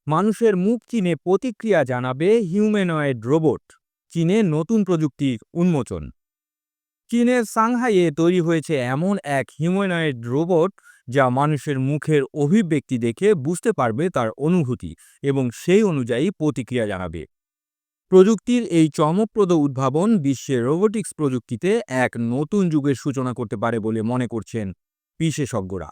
মানুষের মুখ চিনে প্রতিক্রিয়া জানাবে হিউম্যানয়েড রোবট। চীনে নতুন প্রযুক্তির উন্মোচন। চীনের সাংহাইয়ে তৈরি হয়েছে এমন এক হিউম্যানয়েড রোবট যা মানুষের মুখের অভিব্যক্তি দেখে বুঝতে পারবে তার অনুভূতি এবং সেই অনুযায়ী প্রতিক্রিয়া জানাবে। প্রযুক্তির এই চমকপ্রদ উদ্ভাবন বিশ্বের রোবোটিক্স প্রযুক্তিতে এক নতুন যুগের সূচনা করতে পারে বলে মনে করছেন বিশেষজ্ঞরা।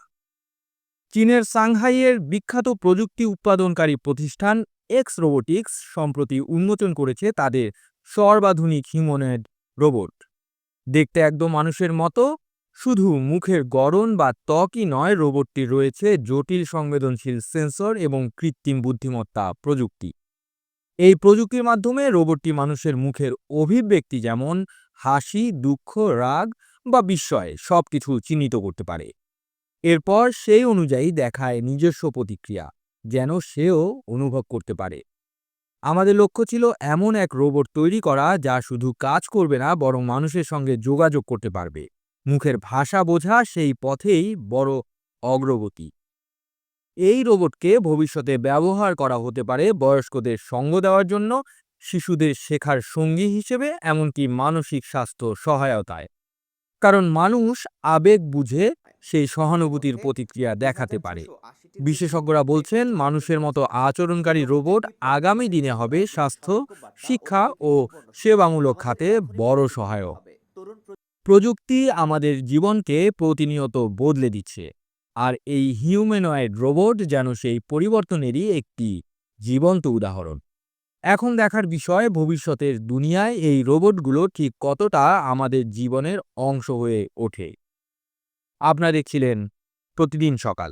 চীনের সাংহাইয়ের বিখ্যাত প্রযুক্তি উৎপাদনকারী প্রতিষ্ঠান এক্স রোবোটিক্স সম্প্রতি উন্মোচন করেছে তাদের সর্বাধুনিক হিউম্যানয়েড রোবট। দেখতে একদম মানুষের মতো, শুধু মুখের গড়ন বা ত্বকই নয়, রোবটটির রয়েছে জটিল সংবেদনশীল সেন্সর এবং কৃত্রিম বুদ্ধিমত্তা প্রযুক্তি। এই প্রযুক্তির মাধ্যমে রোবটটি মানুষের মুখের অভিব্যক্তি যেমন হাসি, দুঃখ, রাগ বা বিস্ময় সবকিছু চিহ্নিত করতে পারে। এরপর সেই অনুযায়ী দেখায় নিজস্ব প্রতিক্রিয়া, যেন সেও অনুভব করতে পারে। আমাদের লক্ষ্য ছিল এমন এক রোবট তৈরি করা যা শুধু কাজ করবে না, বরং মানুষের সঙ্গে যোগাযোগ করতে পারবে। মুখের ভাষা বোঝা সেই পথেই বড় অগ্রগতি। এই রোবটকে ভবিষ্যতে ব্যবহার করা হতে পারে বয়স্কদের সঙ্গ দেওয়ার জন্য, শিশুদের শেখার সঙ্গী হিসেবে, এমনকি মানসিক স্বাস্থ্য সহায়তায়। কারণ মানুষ আবেগ বুঝে সেই সহানুভূতির প্রতিক্রিয়া দেখাতে পারে। বিশেষজ্ঞরা বলছেন মানুষের মতো আচরণকারী রোবট আগামী দিনে হবে স্বাস্থ্য, শিক্ষা ও সেবামূলক খাতে বড় সহায়ক। প্রযুক্তি আমাদের জীবনকে প্রতিনিয়ত বদলে দিচ্ছে, আর এই হিউম্যানয়েড রোবট যেন সেই পরিবর্তনেরই একটি জীবন্ত উদাহরণ। এখন দেখার বিষয় ভবিষ্যতের দুনিয়ায় এই রোবটগুলো ঠিক কতটা আমাদের জীবনের অংশ হয়ে ওঠে। আপনারা দেখছিলেন প্রতিদিন সকাল।